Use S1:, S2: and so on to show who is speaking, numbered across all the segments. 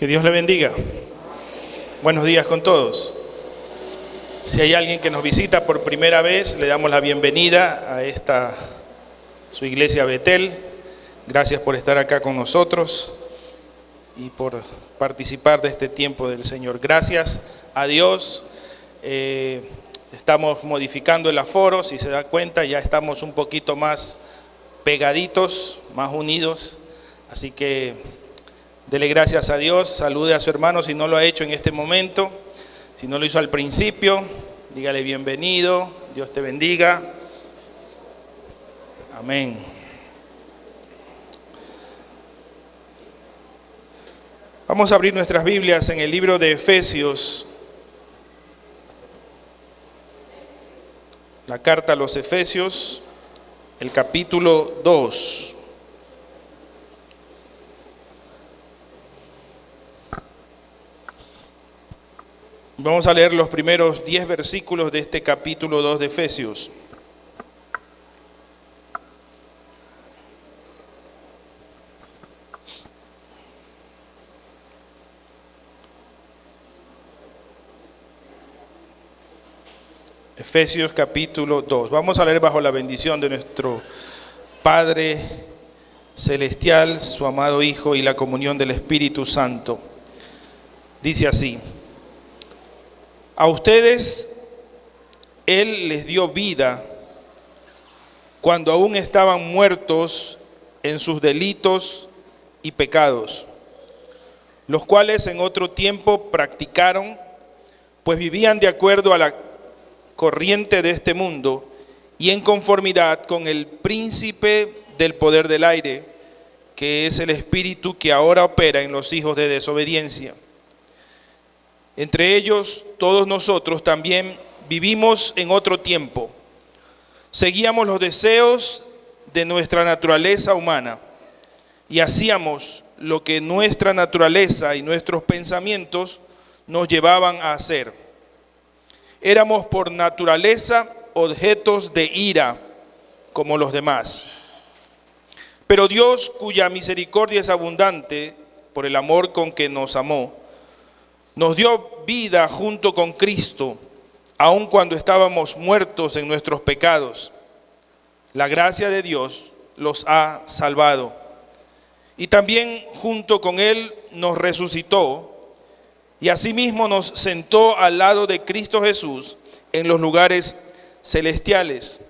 S1: Que Dios le bendiga. Buenos días con todos. Si hay alguien que nos visita por primera vez, le damos la bienvenida a esta, su iglesia Betel. Gracias por estar acá con nosotros y por participar de este tiempo del Señor. Gracias a Dios. Estamos modificando el aforo, si se da cuenta, ya estamos un poquito más pegaditos, más unidos. Así que dele gracias a Dios, salude a su hermano si no lo ha hecho en este momento, si no lo hizo al principio, dígale bienvenido, Dios te bendiga. Amén. Vamos a abrir nuestras Biblias en el libro de Efesios, la carta a los Efesios, el capítulo 2. Vamos a leer los primeros 10 versículos de este capítulo 2 de Efesios. Efesios capítulo 2. Vamos a leer bajo la bendición de nuestro Padre Celestial, su amado Hijo y la comunión del Espíritu Santo. Dice así: a ustedes Él les dio vida cuando aún estaban muertos en sus delitos y pecados, los cuales en otro tiempo practicaron, pues vivían de acuerdo a la corriente de este mundo y en conformidad con el príncipe del poder del aire, que es el espíritu que ahora opera en los hijos de desobediencia. Entre ellos, todos nosotros también vivimos en otro tiempo. Seguíamos los deseos de nuestra naturaleza humana y hacíamos lo que nuestra naturaleza y nuestros pensamientos nos llevaban a hacer. Éramos por naturaleza objetos de ira como los demás. Pero Dios, cuya misericordia es abundante por el amor con que nos amó, nos dio vida junto con Cristo, aun cuando estábamos muertos en nuestros pecados. La gracia de Dios los ha salvado. Y también junto con Él nos resucitó y asimismo nos sentó al lado de Cristo Jesús en los lugares celestiales,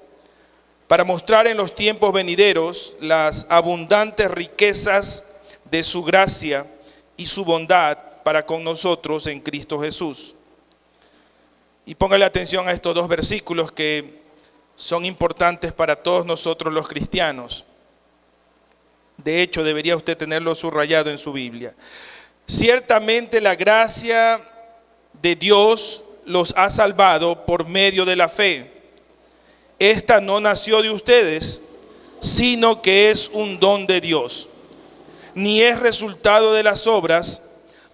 S1: para mostrar en los tiempos venideros las abundantes riquezas de su gracia y su bondad para con nosotros en Cristo Jesús. Y póngale atención a estos dos versículos que son importantes para todos nosotros los cristianos. De hecho, debería usted tenerlo subrayado en su Biblia. Ciertamente la gracia de Dios los ha salvado por medio de la fe. Esta no nació de ustedes, sino que es un don de Dios, ni es resultado de las obras,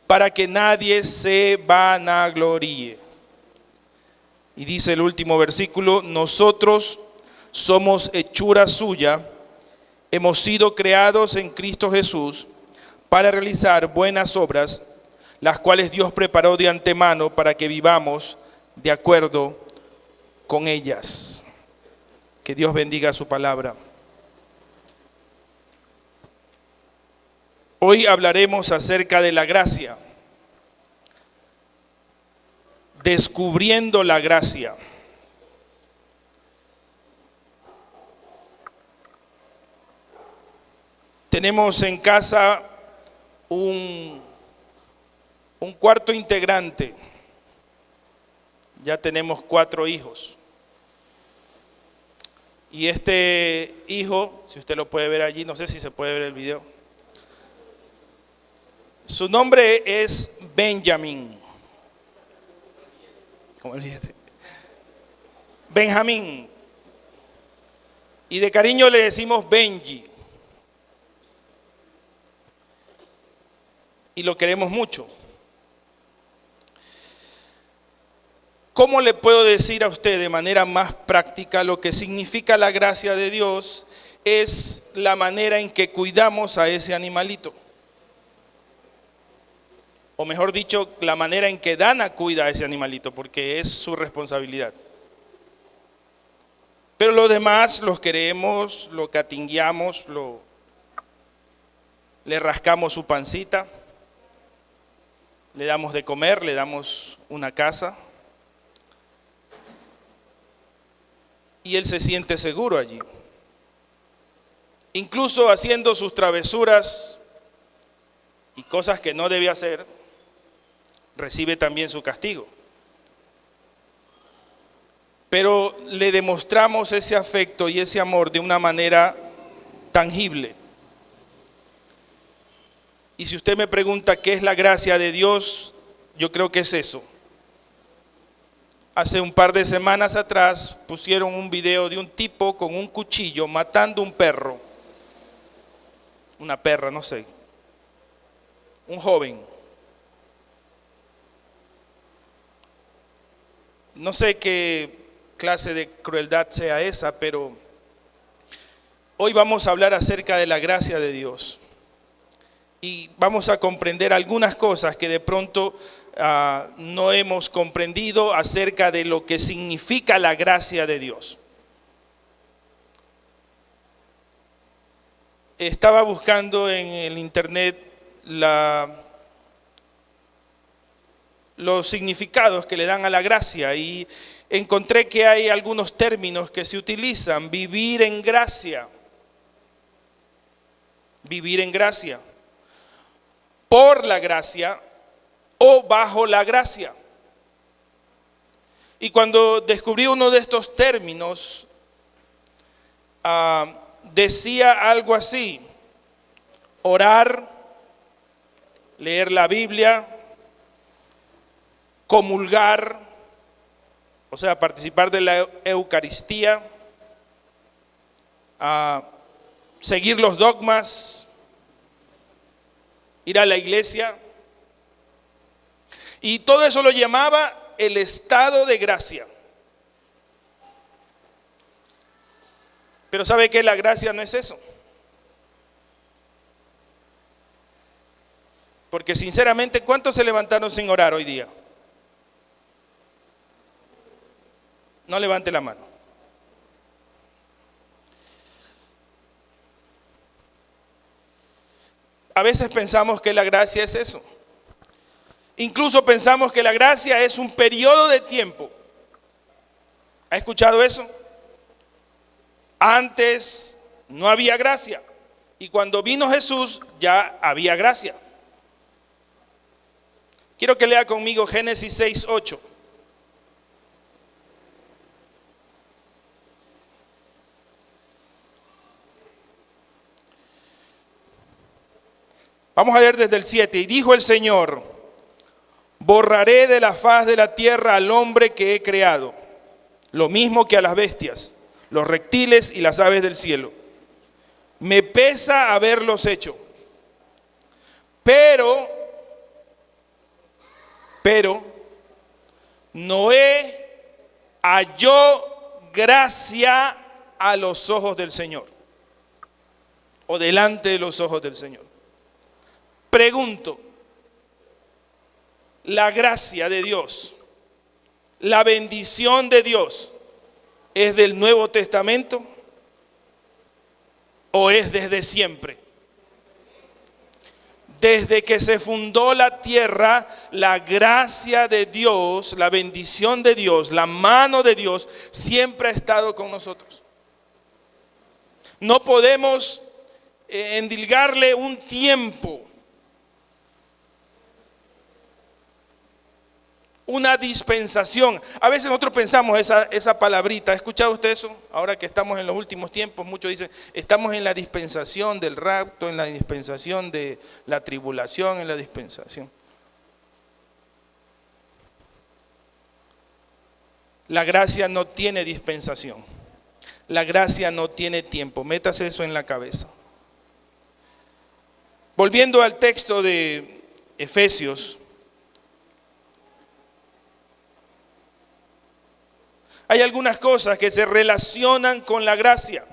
S1: para que nadie se vanagloríe. Y dice el último versículo: nosotros somos hechura suya, hemos sido creados en Cristo Jesús para realizar buenas obras, las cuales Dios preparó de antemano para que vivamos de acuerdo con ellas. Que Dios bendiga su palabra. Hoy hablaremos acerca de la gracia, descubriendo la gracia. Tenemos en casa un cuarto integrante. Ya tenemos 4 hijos. Y este hijo, si usted lo puede ver allí, no sé si se puede ver el video. Su nombre es Benjamín. ¿Cómo le dice? Benjamín. Y de cariño le decimos Benji. Y lo queremos mucho. ¿Cómo le puedo decir a usted de manera más práctica lo que significa la gracia de Dios? Es la manera en que cuidamos a ese animalito. o mejor dicho, la manera en que Dana cuida a ese animalito, porque es su responsabilidad. Pero los demás los queremos, lo catingueamos, le rascamos su pancita, le damos de comer, le damos una casa. Y él se siente seguro allí. Incluso haciendo sus travesuras y cosas que no debe hacer, recibe también su castigo. Pero le demostramos ese afecto y ese amor de una manera tangible. Y si usted me pregunta qué es la gracia de Dios, yo creo que es eso. Hace un par de semanas atrás pusieron un video de un tipo con un cuchillo matando un perro. Una perra, no sé. Un joven. No sé qué clase de crueldad sea esa, pero hoy vamos a hablar acerca de la gracia de Dios. Y vamos a comprender algunas cosas que de pronto no hemos comprendido acerca de lo que significa la gracia de Dios. Estaba buscando en el internet los significados que le dan a la gracia y encontré que hay algunos términos que se utilizan: vivir en gracia, por la gracia o bajo la gracia. Y cuando descubrí uno de estos términos, decía algo así: orar, leer la Biblia, comulgar, o sea, participar de la Eucaristía, seguir los dogmas, ir a la iglesia. Y todo eso lo llamaba el estado de gracia. Pero ¿sabe qué? La gracia no es eso. Porque sinceramente, ¿cuántos se levantaron sin orar hoy día? No levante la mano. A veces pensamos que la gracia es eso. Incluso pensamos que la gracia es un periodo de tiempo. ¿Ha escuchado eso? Antes no había gracia. Y cuando vino Jesús ya había gracia. Quiero que lea conmigo Génesis 6:8. Vamos a leer desde el 7. Y dijo el Señor: borraré de la faz de la tierra al hombre que he creado, lo mismo que a las bestias, los reptiles y las aves del cielo. Me pesa haberlos hecho. Pero Noé halló gracia a los ojos del Señor, o delante de los ojos del Señor. Pregunto, ¿la gracia de Dios, la bendición de Dios, es del Nuevo Testamento o es desde siempre? Desde que se fundó la tierra, la gracia de Dios, la bendición de Dios, la mano de Dios siempre ha estado con nosotros. No podemos endilgarle un tiempo, una dispensación. A veces nosotros pensamos esa palabrita. ¿Ha escuchado usted eso? Ahora que estamos en los últimos tiempos, muchos dicen, estamos en la dispensación del rapto, en la dispensación de la tribulación, en la dispensación. La gracia no tiene dispensación. La gracia no tiene tiempo. Métase eso en la cabeza. Volviendo al texto de Efesios, hay algunas cosas que se relacionan con la gracia.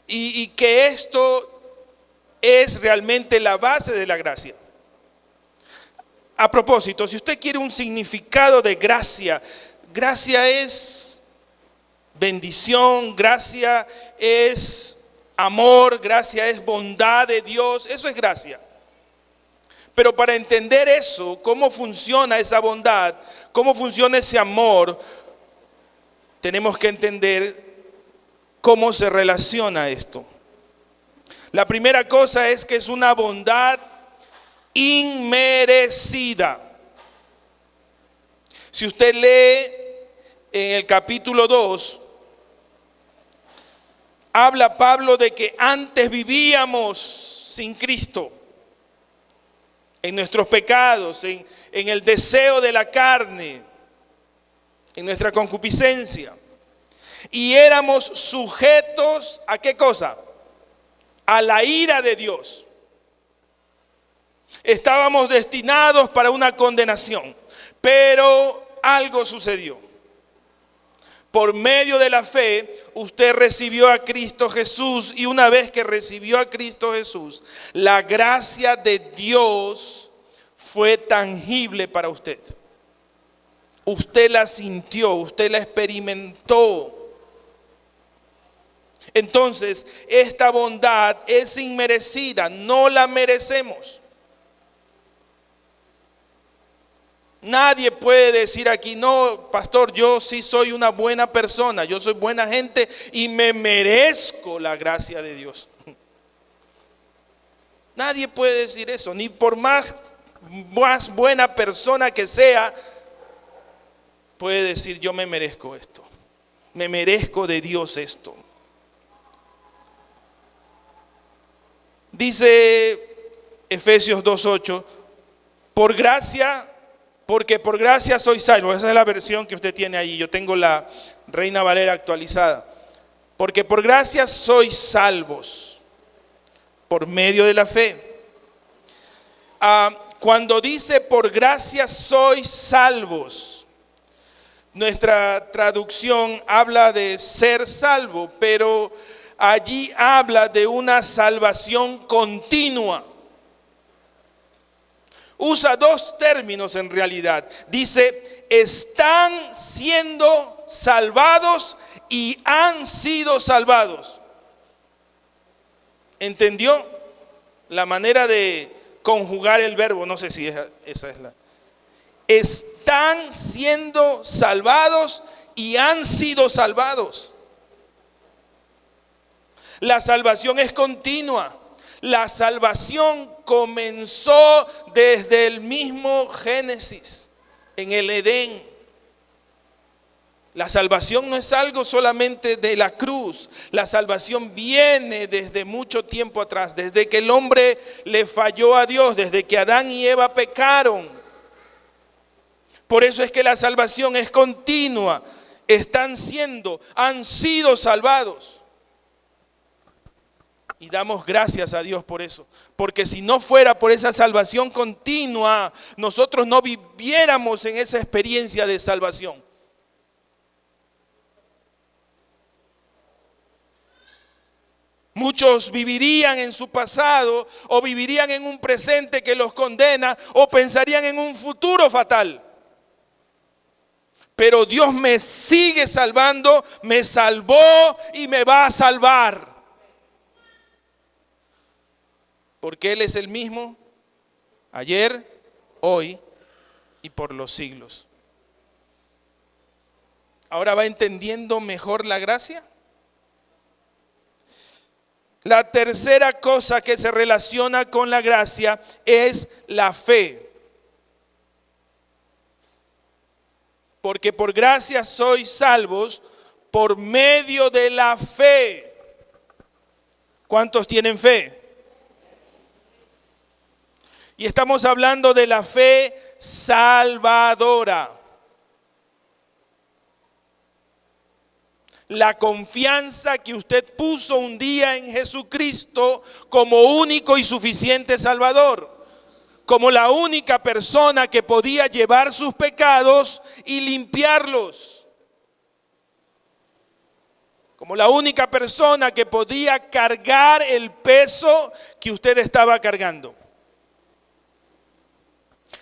S1: Y que esto es realmente la base de la gracia. A propósito, si usted quiere un significado de gracia, gracia es bendición, gracia es amor, gracia es bondad de Dios, eso es gracia. Pero para entender eso, cómo funciona esa bondad, cómo funciona ese amor, tenemos que entender cómo se relaciona esto. La primera cosa es que es una bondad inmerecida. Si usted lee en el capítulo 2, habla Pablo de que antes vivíamos sin Cristo, en nuestros pecados, en el deseo de la carne, en nuestra concupiscencia. Y éramos sujetos ¿a qué cosa? A la ira de Dios. Estábamos destinados para una condenación, pero algo sucedió. Por medio de la fe, usted recibió a Cristo Jesús, y una vez que recibió a Cristo Jesús, la gracia de Dios fue tangible para usted. Usted la sintió, usted la experimentó. Entonces, esta bondad es inmerecida, no la merecemos. Nadie puede decir aquí, no, pastor, yo sí soy una buena persona, yo soy buena gente y me merezco la gracia de Dios. Nadie puede decir eso, ni por más buena persona que sea, puede decir yo me merezco esto, me merezco de Dios esto. Dice Efesios 2:8, porque por gracia soy salvo. Esa es la versión que usted tiene ahí. Yo tengo la Reina Valera actualizada. Porque por gracia sois salvos por medio de la fe. Cuando dice por gracia sois salvos, nuestra traducción habla de ser salvo, pero allí habla de una salvación continua. Usa dos términos en realidad. Dice, están siendo salvados y han sido salvados. ¿Entendió la manera de conjugar el verbo? No sé si esa es la. Están siendo salvados y han sido salvados. La salvación es continua. La salvación comenzó desde el mismo Génesis, en el Edén. La salvación no es algo solamente de la cruz. La salvación viene desde mucho tiempo atrás, desde que el hombre le falló a Dios, desde que Adán y Eva pecaron. Por eso es que la salvación es continua. Han sido salvados. Y damos gracias a Dios por eso. Porque si no fuera por esa salvación continua, nosotros no viviéramos en esa experiencia de salvación. Muchos vivirían en su pasado, o vivirían en un presente que los condena, o pensarían en un futuro fatal. Pero Dios me sigue salvando, me salvó y me va a salvar. Porque Él es el mismo ayer, hoy y por los siglos. ¿Ahora va entendiendo mejor la gracia? La tercera cosa que se relaciona con la gracia es la fe. Porque por gracia sois salvos por medio de la fe. ¿Cuántos tienen fe? Y estamos hablando de la fe salvadora. La confianza que usted puso un día en Jesucristo como único y suficiente Salvador. Como la única persona que podía llevar sus pecados y limpiarlos. como la única persona que podía cargar el peso que usted estaba cargando.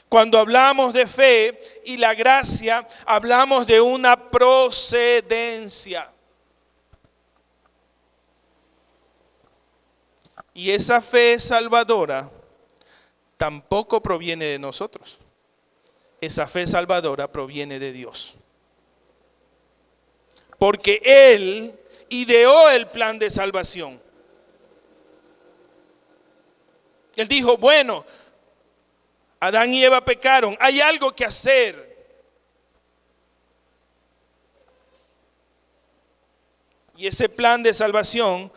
S1: Cuando hablamos de fe y la gracia, hablamos de una procedencia. Y esa fe salvadora tampoco proviene de nosotros. Esa fe salvadora proviene de Dios. Porque Él ideó el plan de salvación. Él dijo, bueno, Adán y Eva pecaron, hay algo que hacer. Y ese plan de salvación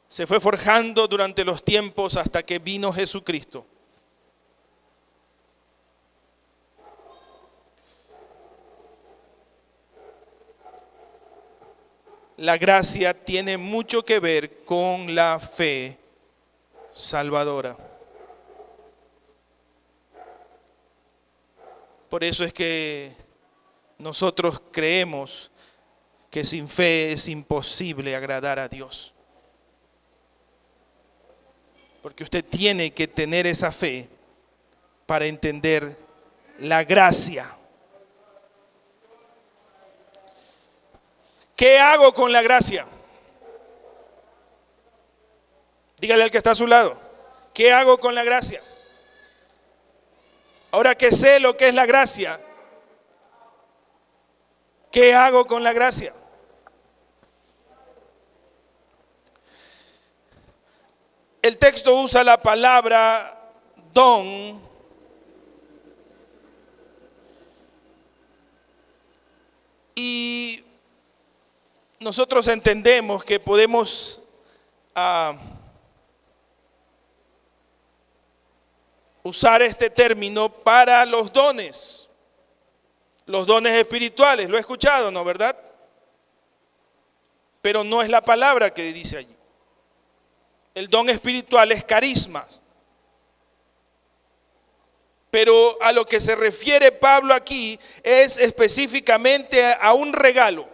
S1: se fue forjando durante los tiempos hasta que vino Jesucristo. La gracia tiene mucho que ver con la fe salvadora. Por eso es que nosotros creemos que sin fe es imposible agradar a Dios. Porque usted tiene que tener esa fe para entender la gracia. ¿Qué hago con la gracia? Dígale al que está a su lado. ¿Qué hago con la gracia? Ahora que sé lo que es la gracia, ¿qué hago con la gracia? El texto usa la palabra don y nosotros entendemos que podemos usar este término para los dones espirituales. Lo he escuchado, ¿no, verdad? Pero no es la palabra que dice allí. El don espiritual es carismas. Pero a lo que se refiere Pablo aquí es específicamente a un regalo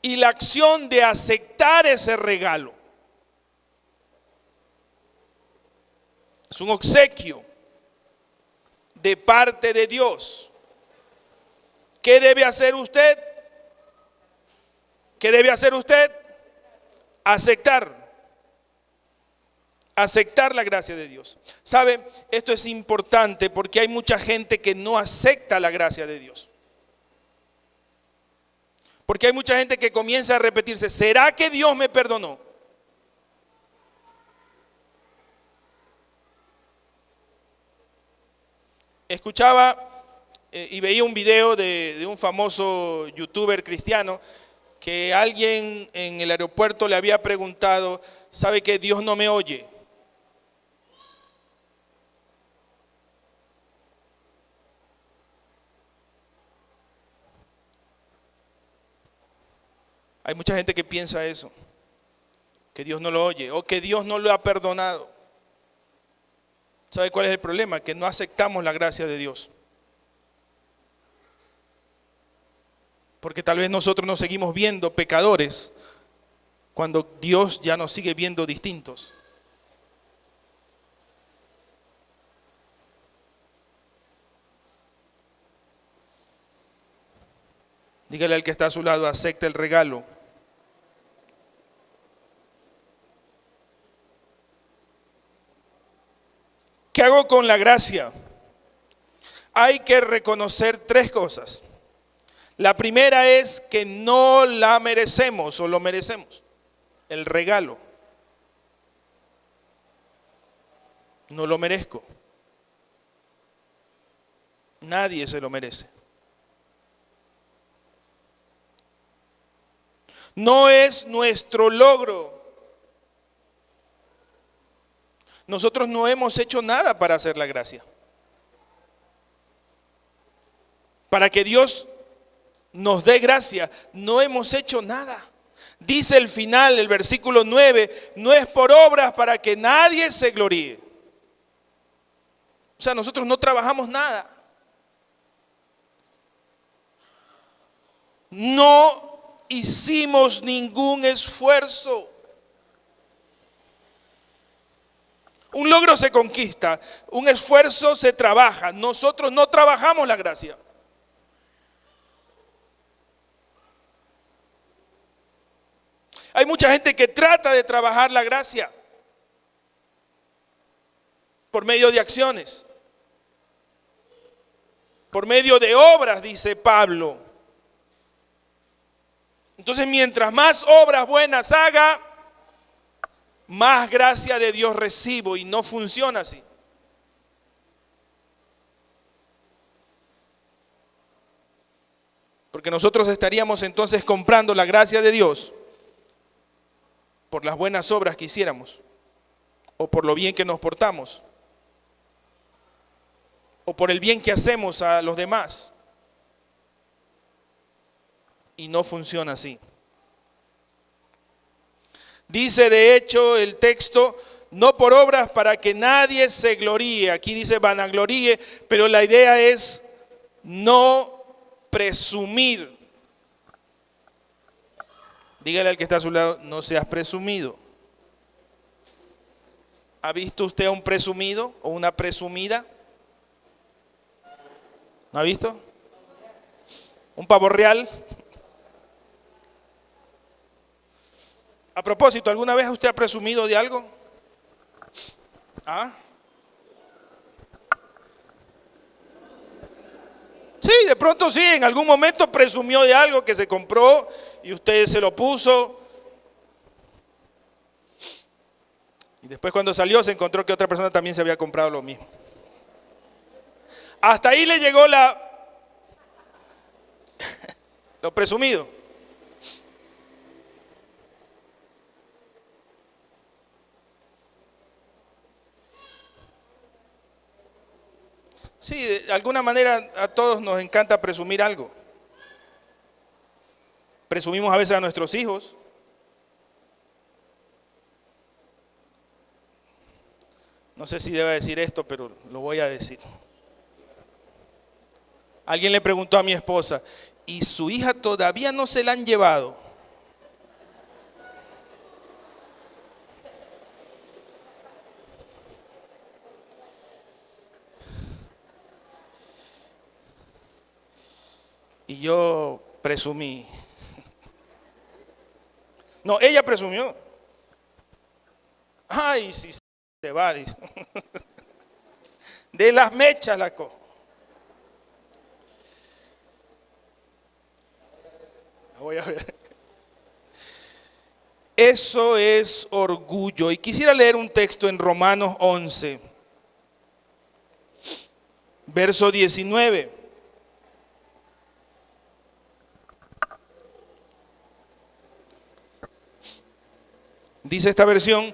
S1: y la acción de aceptar ese regalo. Es un obsequio de parte de Dios. ¿Qué debe hacer usted? ¿Qué debe hacer usted? Aceptar la gracia de Dios. ¿Sabe? Esto es importante porque hay mucha gente que no acepta la gracia de Dios. Porque hay mucha gente que comienza a repetirse, ¿será que Dios me perdonó? Escuchaba y veía un video de un famoso youtuber cristiano que alguien en el aeropuerto le había preguntado, ¿sabe que Dios no me oye? Hay mucha gente que piensa eso, que Dios no lo oye o que Dios no lo ha perdonado. ¿Sabe cuál es el problema? Que no aceptamos la gracia de Dios. Porque tal vez nosotros nos seguimos viendo pecadores cuando Dios ya nos sigue viendo distintos. Dígale al que está a su lado, acepta el regalo. ¿Qué hago con la gracia? Hay que reconocer tres cosas. La primera es que no la merecemos o lo merecemos. El regalo. No lo merezco. Nadie se lo merece. No es nuestro logro. Nosotros no hemos hecho nada para hacer la gracia. Para que Dios nos dé gracia, no hemos hecho nada. Dice el final, el versículo 9, no es por obras para que nadie se gloríe. O sea, nosotros no trabajamos nada. No hicimos ningún esfuerzo. Un logro se conquista, un esfuerzo se trabaja. Nosotros no trabajamos la gracia. Hay mucha gente que trata de trabajar la gracia por medio de acciones, por medio de obras, dice Pablo. Entonces, mientras más obras buenas haga, más gracia de Dios recibo, y no funciona así. Porque nosotros estaríamos entonces comprando la gracia de Dios por las buenas obras que hiciéramos, o por lo bien que nos portamos, o por el bien que hacemos a los demás. Y no funciona así. Dice de hecho el texto, no por obras para que nadie se gloríe. Aquí dice vanagloríe, pero la idea es no presumir. Dígale al que está a su lado, no seas presumido. ¿Ha visto usted a un presumido o una presumida? ¿No ha visto? Un pavo real. A propósito, ¿alguna vez usted ha presumido de algo? ¿Ah? Sí, de pronto sí, en algún momento presumió de algo que se compró y usted se lo puso. Y después cuando salió se encontró que otra persona también se había comprado lo mismo. Hasta ahí le llegó lo presumido. Sí, de alguna manera a todos nos encanta presumir algo. Presumimos a veces a nuestros hijos. No sé si deba decir esto, pero lo voy a decir. Alguien le preguntó a mi esposa, ¿y su hija todavía no se la han llevado? Y yo presumí. No, ella presumió. Ay, si se va. De las mechas la cojo. Voy a ver. Eso es orgullo. Y quisiera leer un texto en Romanos 11, verso 19. Dice esta versión,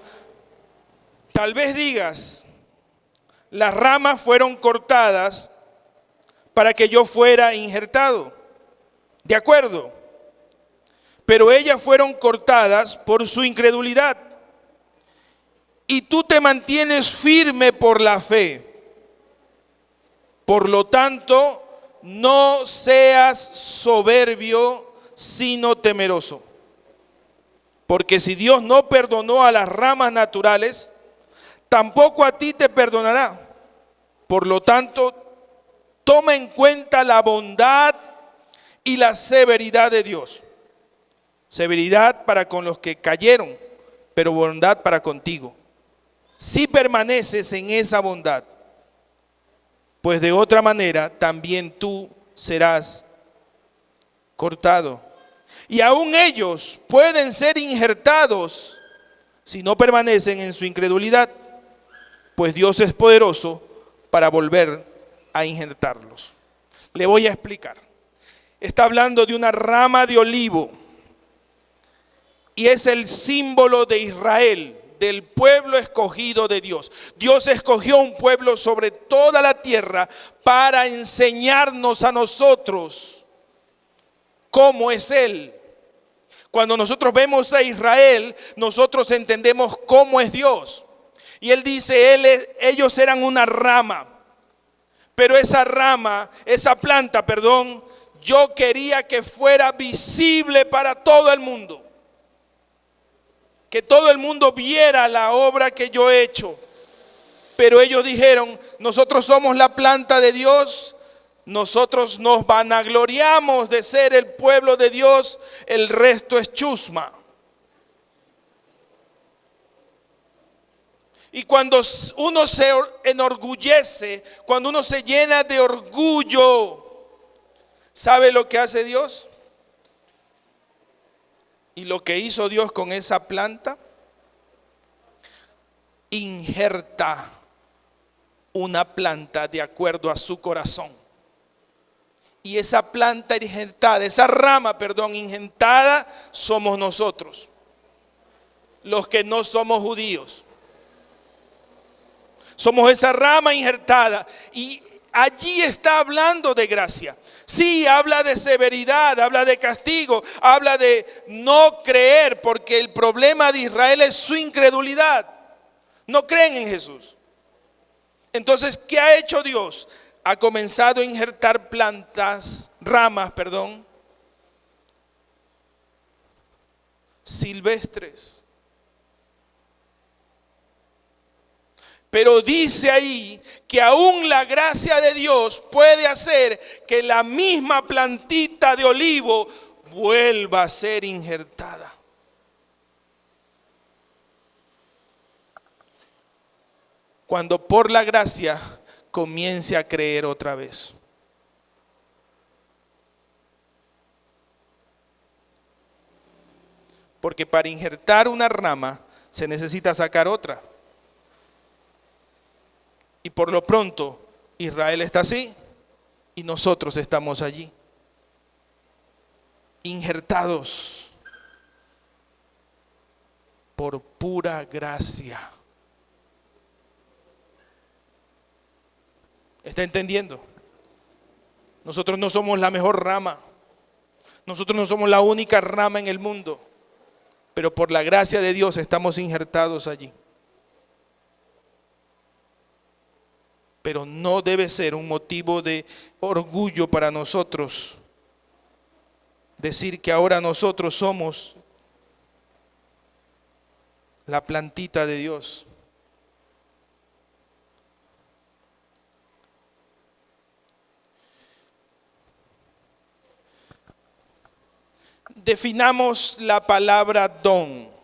S1: tal vez digas, las ramas fueron cortadas para que yo fuera injertado. De acuerdo, pero ellas fueron cortadas por su incredulidad. Y tú te mantienes firme por la fe. Por lo tanto, no seas soberbio, sino temeroso. Porque si Dios no perdonó a las ramas naturales, tampoco a ti te perdonará. Por lo tanto, toma en cuenta la bondad y la severidad de Dios. Severidad para con los que cayeron, pero bondad para contigo. Si permaneces en esa bondad, pues de otra manera también tú serás cortado. Y aún ellos pueden ser injertados si no permanecen en su incredulidad, pues Dios es poderoso para volver a injertarlos. Le voy a explicar. Está hablando de una rama de olivo y es el símbolo de Israel, del pueblo escogido de Dios. Dios escogió un pueblo sobre toda la tierra para enseñarnos a nosotros cómo es Él. Cuando nosotros vemos a Israel, nosotros entendemos cómo es Dios. Y Él dice, ellos eran una rama, pero esa rama, esa planta, Yo quería que fuera visible para todo el mundo. Que todo el mundo viera la obra que yo he hecho. Pero ellos dijeron, nosotros somos la planta de Dios, nosotros nos vanagloriamos de ser el pueblo de Dios, el resto es chusma. Y cuando uno se enorgullece, cuando uno se llena de orgullo, ¿sabe lo que hace Dios? Y lo que hizo Dios con esa planta, injerta una planta de acuerdo a su corazón. Y esa planta injertada, esa rama, injertada, somos nosotros, los que no somos judíos. Somos esa rama injertada. Y allí está hablando de gracia. Sí, habla de severidad, habla de castigo, habla de no creer, porque el problema de Israel es su incredulidad. No creen en Jesús. Entonces, ¿qué ha hecho Dios? Ha comenzado a injertar ramas, silvestres. Pero dice ahí que aún la gracia de Dios puede hacer que la misma plantita de olivo vuelva a ser injertada. Cuando por la gracia comience a creer otra vez. Porque para injertar una rama se necesita sacar otra. Y por lo pronto, Israel está así y nosotros estamos allí. Injertados por pura gracia. ¿Está entendiendo? Nosotros no somos la mejor rama. Nosotros no somos la única rama en el mundo. Pero por la gracia de Dios estamos injertados allí. Pero no debe ser un motivo de orgullo para nosotros decir que ahora nosotros somos la plantita de Dios. Definamos la palabra don.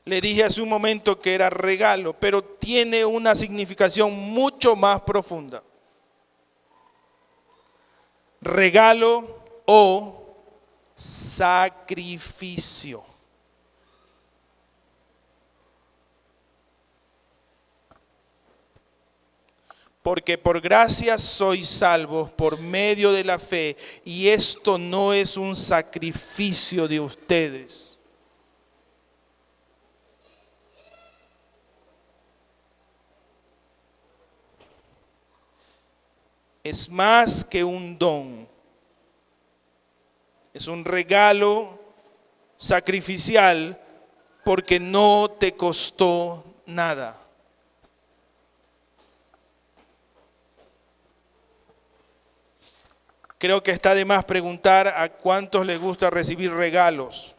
S1: Le dije hace un momento que era regalo, pero tiene una significación mucho más profunda. Regalo o sacrificio. Porque por gracia sois salvos por medio de la fe, y esto no es un sacrificio de ustedes. Es más que un don. Es un regalo sacrificial porque no te costó nada. Creo que está de más preguntar a cuántos les gusta recibir regalos.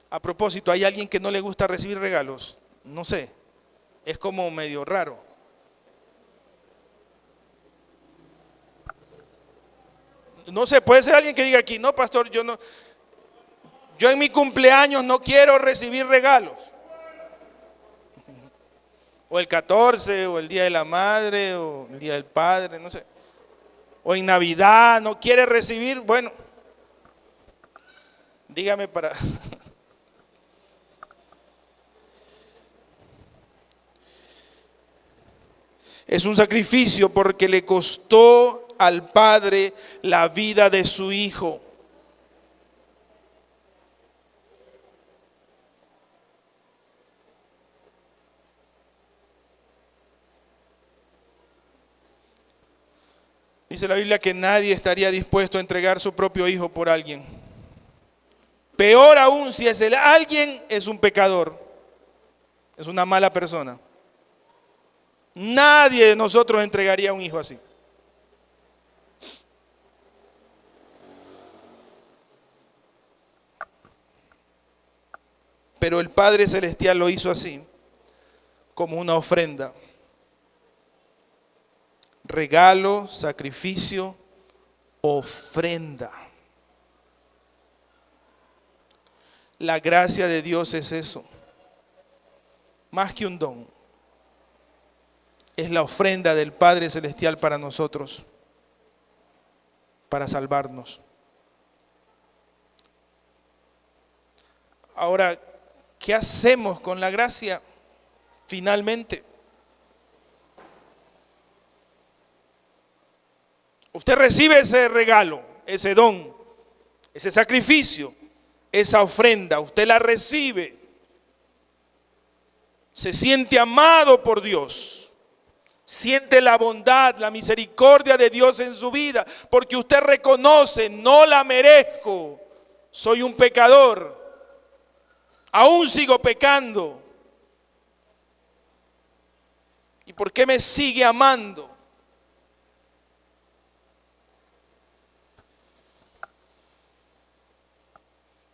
S1: A propósito, ¿hay alguien que no le gusta recibir regalos? No sé, es como medio raro. No sé, puede ser alguien que diga aquí, no, pastor, yo en mi cumpleaños no quiero recibir regalos. O el 14, o el Día de la Madre, o el Día del Padre, no sé. O en Navidad no quiere recibir, bueno, dígame para... Es un sacrificio porque le costó al Padre la vida de su Hijo. Dice la Biblia que nadie estaría dispuesto a entregar su propio hijo por alguien. Peor aún si ese alguien es un pecador, es una mala persona. Nadie de nosotros entregaría un hijo así. Pero el Padre Celestial lo hizo así, como una ofrenda. Regalo, sacrificio, ofrenda. La gracia de Dios es eso. Más que un don. Es la ofrenda del Padre Celestial para nosotros. Para salvarnos. Ahora, ¿qué hacemos con la gracia? Finalmente. Usted recibe ese regalo, ese don, ese sacrificio, esa ofrenda. Usted la recibe. Se siente amado por Dios. Siente la bondad, la misericordia de Dios en su vida. Porque usted reconoce, no la merezco. Soy un pecador. Aún sigo pecando. ¿Y por qué me sigue amando?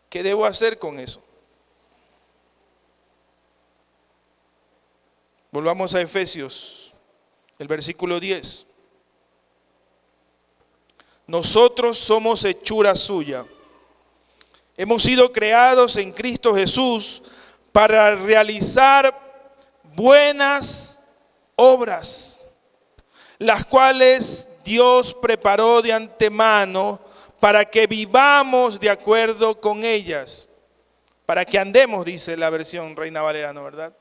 S1: ¿Qué debo hacer con eso? Volvamos a Efesios, el versículo 10. Nosotros somos hechura suya. Hemos sido creados en Cristo Jesús para realizar buenas obras, las cuales Dios preparó de antemano para que vivamos de acuerdo con ellas. Para que andemos, dice la versión Reina Valera, ¿no, verdad?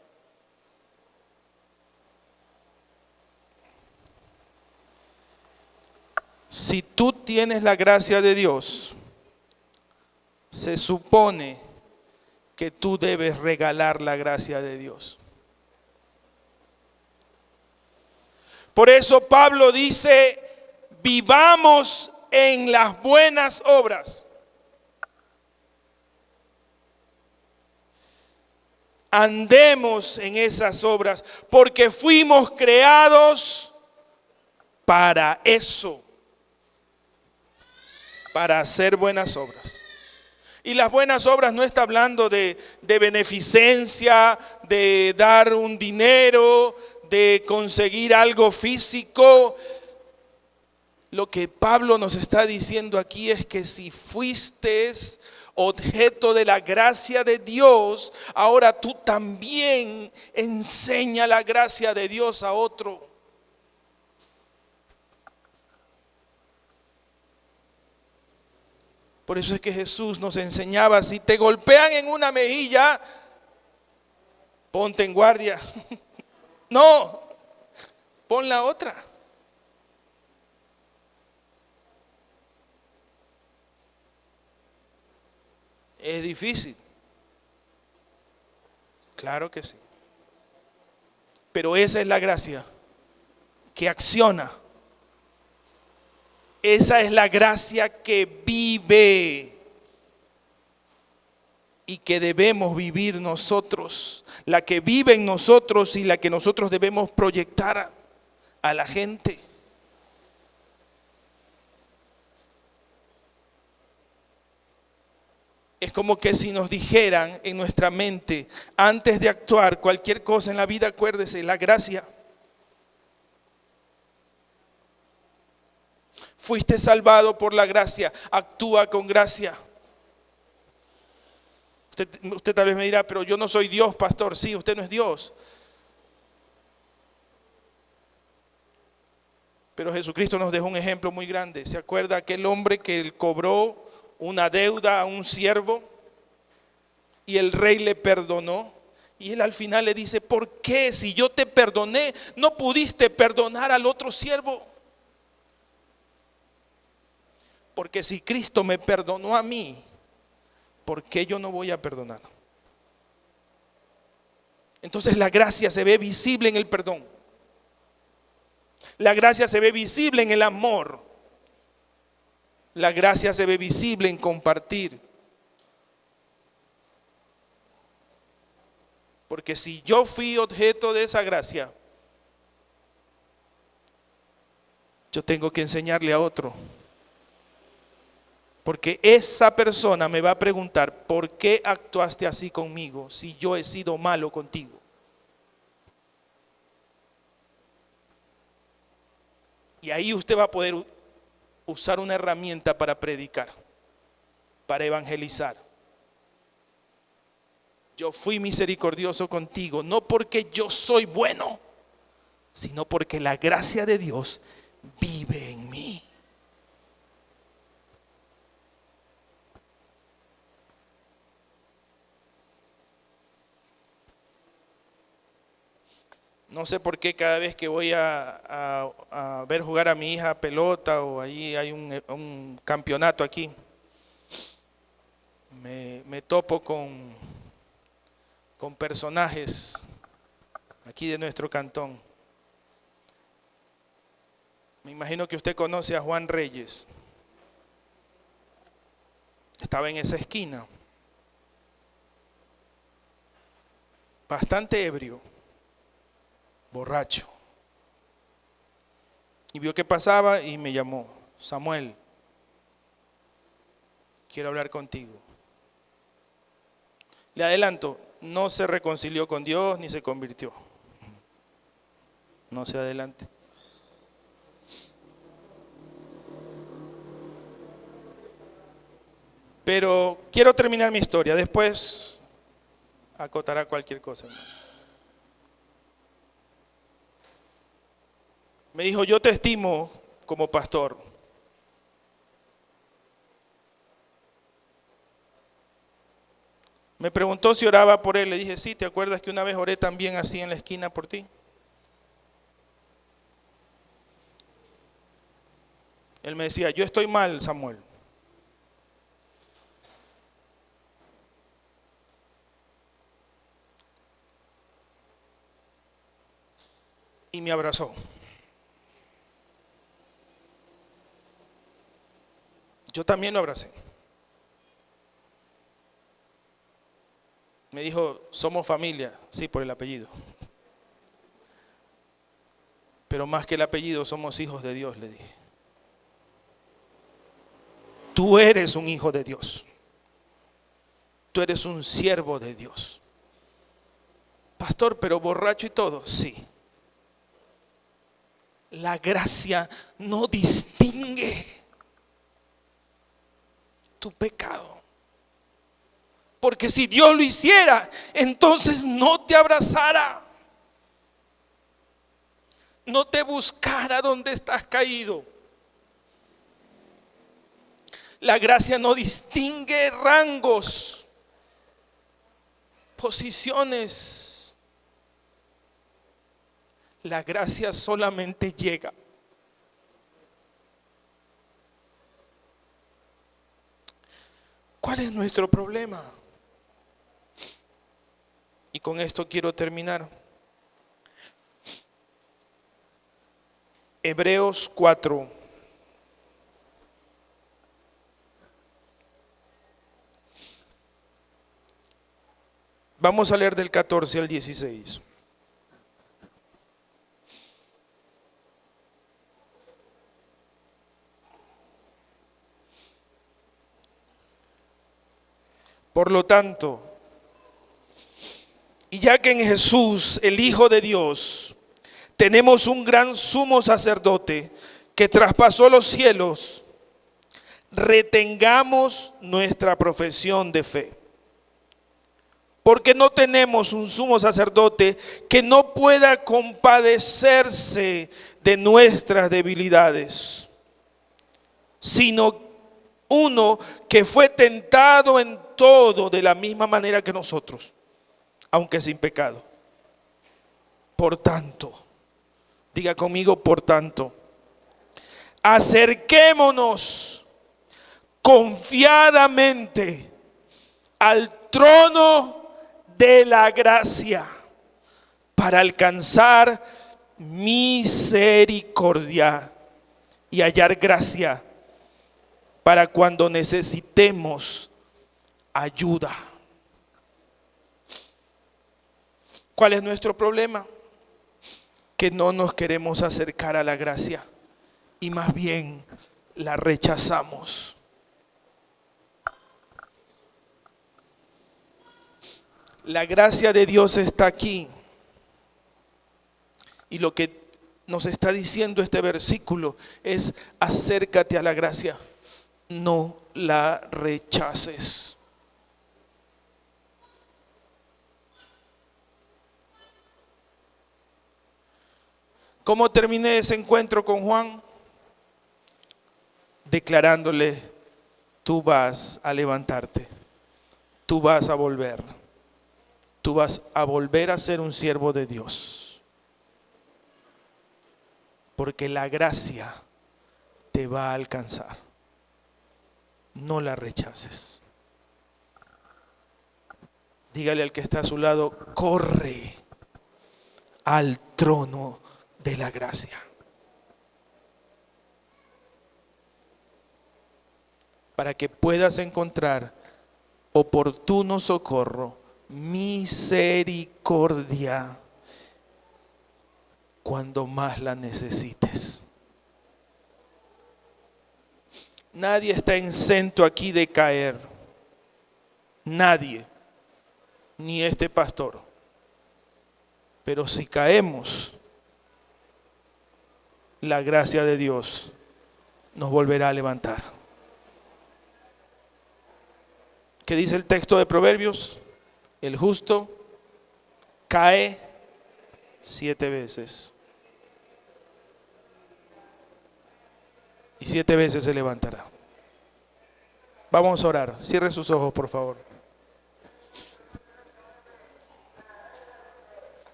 S1: Si tú tienes la gracia de Dios, se supone que tú debes regalar la gracia de Dios. Por eso Pablo dice, vivamos en las buenas obras. Andemos en esas obras, porque fuimos creados para eso, para hacer buenas obras. Y las buenas obras no está hablando de beneficencia, de dar un dinero, de conseguir algo físico. Lo que Pablo nos está diciendo aquí es que si fuiste objeto de la gracia de Dios, ahora tú también enseña la gracia de Dios a otro. Por eso es que Jesús nos enseñaba, si te golpean en una mejilla, ponte en guardia. No, pon la otra. Es difícil. Claro que sí. Pero esa es la gracia que acciona. Esa es la gracia que vive y que debemos vivir nosotros. La que vive en nosotros y la que nosotros debemos proyectar a la gente. Es como que si nos dijeran en nuestra mente, antes de actuar cualquier cosa en la vida, acuérdese, la gracia. Fuiste salvado por la gracia, actúa con gracia. Usted tal vez me dirá, pero yo no soy Dios, pastor. Sí, usted no es Dios. Pero Jesucristo nos dejó un ejemplo muy grande. ¿Se acuerda aquel hombre que cobró una deuda a un siervo y el rey le perdonó? Y él al final le dice, ¿por qué si yo te perdoné no pudiste perdonar al otro siervo? Porque si Cristo me perdonó a mí, ¿por qué yo no voy a perdonar? Entonces la gracia se ve visible en el perdón. La gracia se ve visible en el amor. La gracia se ve visible en compartir. Porque si yo fui objeto de esa gracia, yo tengo que enseñarle a otro. Porque esa persona me va a preguntar, ¿por qué actuaste así conmigo si yo he sido malo contigo? Y ahí usted va a poder usar una herramienta para predicar, para evangelizar. Yo fui misericordioso contigo, no porque yo soy bueno, sino porque la gracia de Dios vive en mí. No sé por qué cada vez que voy a ver jugar a mi hija pelota o allí hay un campeonato aquí, me topo con personajes aquí de nuestro cantón. Me imagino que usted conoce a Juan Reyes. Estaba en esa esquina, bastante ebrio, borracho. Y vio que pasaba y me llamó: Samuel, quiero hablar contigo. Le adelanto, no se reconcilió con Dios ni se convirtió. No se adelante. Pero quiero terminar mi historia, después acotará cualquier cosa. Me dijo: yo te estimo como pastor. Me preguntó si oraba por él. Le dije: sí, ¿te acuerdas que una vez oré también así en la esquina por ti? Él me decía: yo estoy mal, Samuel. Y me abrazó. Yo también lo abracé. Me dijo: somos familia. Sí, por el apellido. Pero más que el apellido, somos hijos de Dios, le dije. Tú eres un hijo de Dios. Tú eres un siervo de Dios. Pastor, pero borracho y todo. Sí. La gracia no distingue tu pecado. Porque si Dios lo hiciera, entonces no te abrazara, no te buscara donde estás caído. La gracia no distingue rangos, posiciones. La gracia solamente llega. ¿Cuál es nuestro problema? Y con esto quiero terminar. Hebreos 4. Vamos a leer del 14 al 16. Por lo tanto, y ya que en Jesús, el Hijo de Dios, tenemos un gran sumo sacerdote que traspasó los cielos, retengamos nuestra profesión de fe. Porque no tenemos un sumo sacerdote que no pueda compadecerse de nuestras debilidades, sino uno que fue tentado en todo de la misma manera que nosotros, aunque sin pecado. Por tanto, diga conmigo, por tanto, acerquémonos confiadamente al trono de la gracia para alcanzar misericordia y hallar gracia para cuando necesitemos ayuda. ¿Cuál es nuestro problema? Que no nos queremos acercar a la gracia. y más bien la rechazamos. La gracia de Dios está aquí. Y lo que nos está diciendo este versículo es: acércate a la gracia, no la rechaces. ¿Cómo terminé ese encuentro con Juan? Declarándole: tú vas a levantarte, tú vas a volver, tú vas a volver a ser un siervo de Dios, porque la gracia te va a alcanzar. No la rechaces. Dígale al que está a su lado: corre al trono de la gracia, para que puedas encontrar oportuno socorro, misericordia, cuando más la necesites. Nadie está exento aquí de caer. Nadie, ni este pastor. Pero si caemos, la gracia de Dios nos volverá a levantar. ¿Qué dice el texto de Proverbios? El justo cae 7 veces. Y 7 veces se levantará. Vamos a orar. Cierre sus ojos, por favor.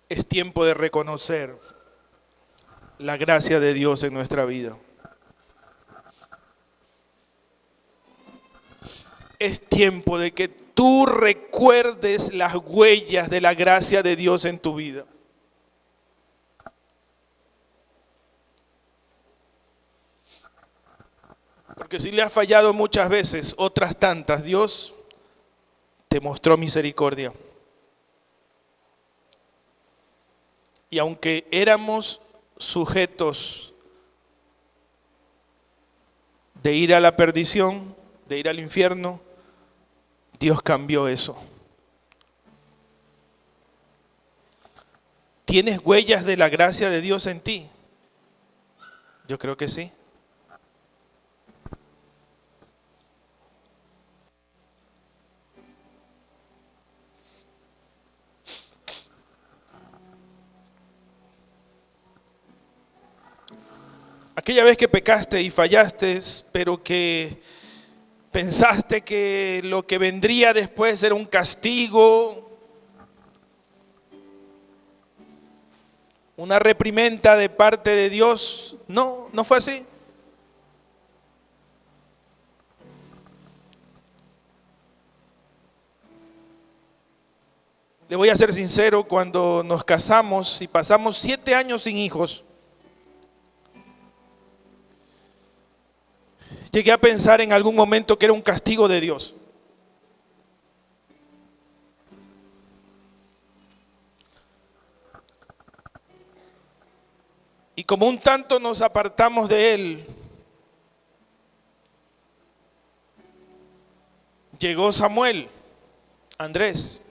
S1: Es tiempo de reconocer la gracia de Dios en nuestra vida. Es tiempo de que tú recuerdes las huellas de la gracia de Dios en tu vida. Porque si le has fallado muchas veces, otras tantas, Dios te mostró misericordia. Y aunque éramos sujetos de ir a la perdición, de ir al infierno, Dios cambió eso. ¿Tienes huellas de la gracia de Dios en ti? Yo creo que sí. Aquella vez que pecaste y fallaste, pero que pensaste que lo que vendría después era un castigo, una reprimenda de parte de Dios. No, no fue así. Le voy a ser sincero, cuando nos casamos y pasamos 7 años sin hijos, llegué a pensar en algún momento que era un castigo de Dios. Y como un tanto nos apartamos de Él, llegó Samuel, Andrés.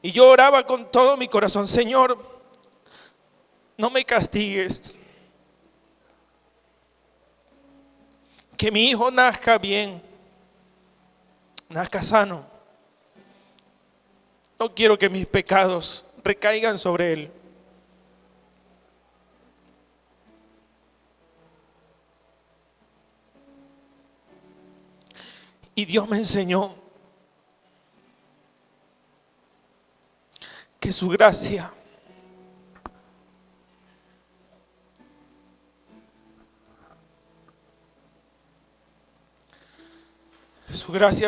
S1: Y yo oraba con todo mi corazón: Señor, no me castigues. Que mi hijo nazca bien, nazca sano. No quiero que mis pecados recaigan sobre él. Y Dios me enseñó que su gracia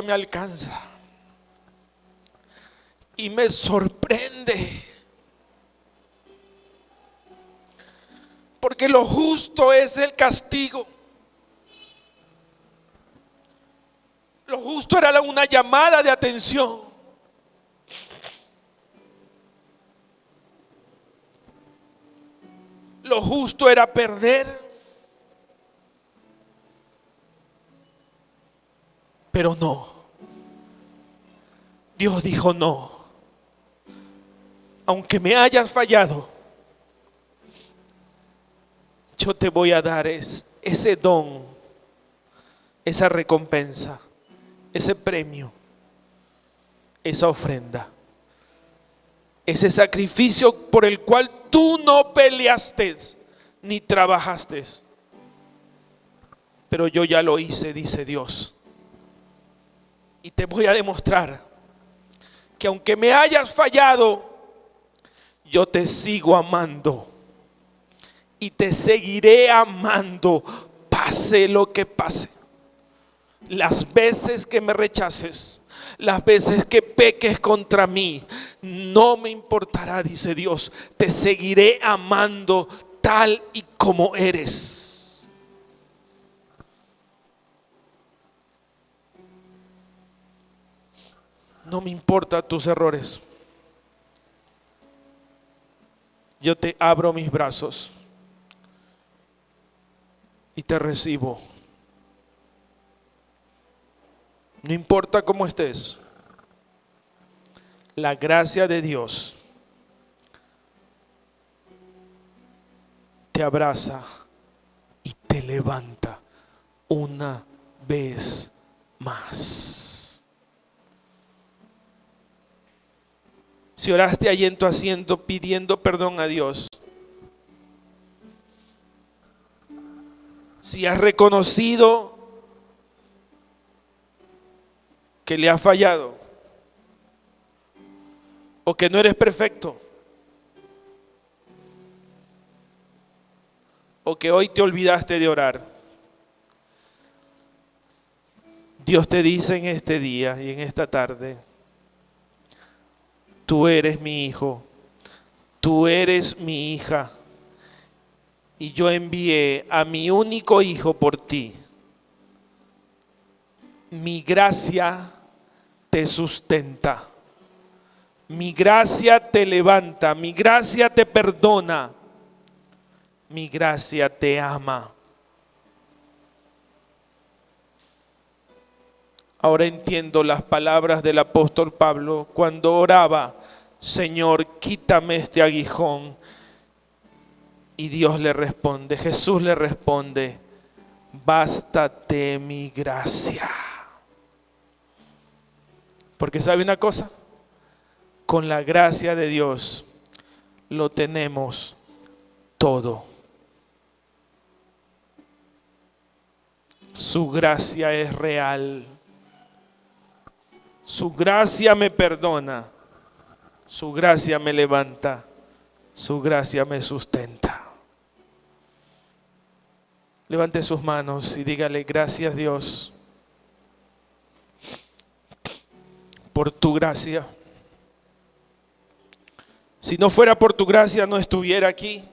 S1: me alcanza y me sorprende lo justo es el castigo. Lo justo era una llamada de atención. Lo justo era perder. Pero no. Dios dijo no. Aunque me hayas fallado, yo te voy a dar ese don, esa recompensa, ese premio, esa ofrenda, ese sacrificio por el cual tú no peleaste ni trabajaste. Pero yo ya lo hice, dice Dios. Y te voy a demostrar que aunque me hayas fallado, yo te sigo amando y te seguiré amando, pase lo que pase. Las veces que me rechaces, las veces que peques contra mí, no me importará, dice Dios. Te seguiré amando tal y como eres. No me importan tus errores. Yo te abro mis brazos y te recibo. No importa cómo estés, la gracia de Dios te abraza y te levanta una vez más. Si oraste ahí en tu asiento pidiendo perdón a Dios, si has reconocido que le has fallado o que no eres perfecto o que hoy te olvidaste de orar, Dios te dice en este día y en esta tarde: tú eres mi hijo, tú eres mi hija, y yo envié a mi único hijo por ti. Mi gracia te sustenta, mi gracia te levanta, mi gracia te perdona, mi gracia te ama. Ahora entiendo las palabras del apóstol Pablo cuando oraba: Señor, quítame este aguijón. Y Dios le responde, Jesús le responde: bástate mi gracia. Porque ¿sabe una cosa? Con la gracia de Dios lo tenemos todo. Su gracia es real. Su gracia me perdona, su gracia me levanta, su gracia me sustenta. Levante sus manos y dígale: gracias Dios por tu gracia. Si no fuera por tu gracia no estuviera aquí.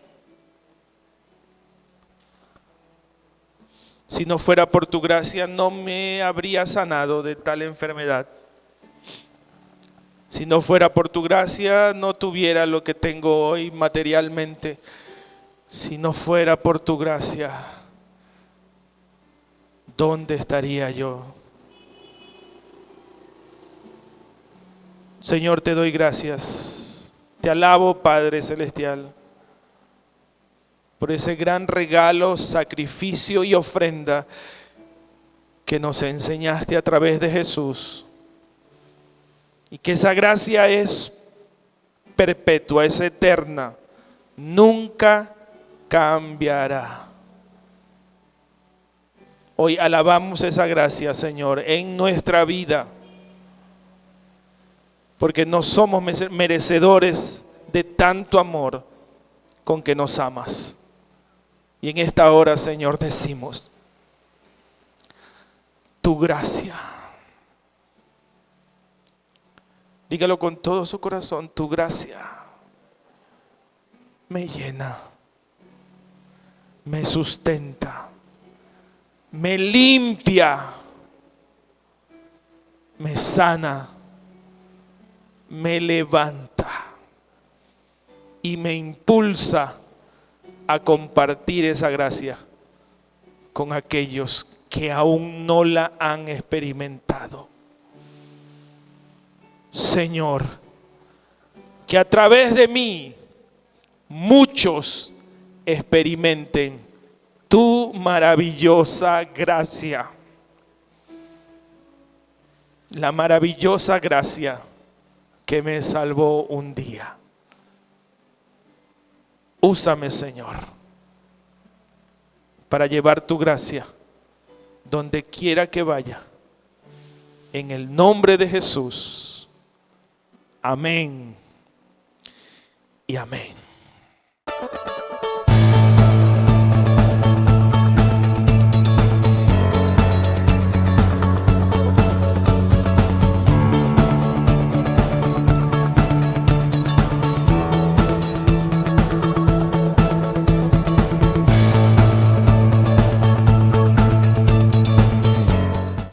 S1: Si no fuera por tu gracia no me habría sanado de tal enfermedad. Si no fuera por tu gracia, no tuviera lo que tengo hoy materialmente. Si no fuera por tu gracia, ¿dónde estaría yo? Señor, te doy gracias. Te alabo, Padre Celestial, por ese gran regalo, sacrificio y ofrenda que nos enseñaste a través de Jesús. Y que esa gracia es perpetua, es eterna, nunca cambiará. Hoy alabamos esa gracia, Señor, en nuestra vida, porque no somos merecedores de tanto amor con que nos amas. Y en esta hora, Señor, decimos: tu gracia. Dígalo con todo su corazón: tu gracia me llena, me sustenta, me limpia, me sana, me levanta y me impulsa a compartir esa gracia con aquellos que aún no la han experimentado. Señor, que a través de mí muchos experimenten tu maravillosa gracia. La maravillosa gracia que me salvó un día. Úsame, Señor, para llevar tu gracia donde quiera que vaya. En el nombre de Jesús. Amén y amén.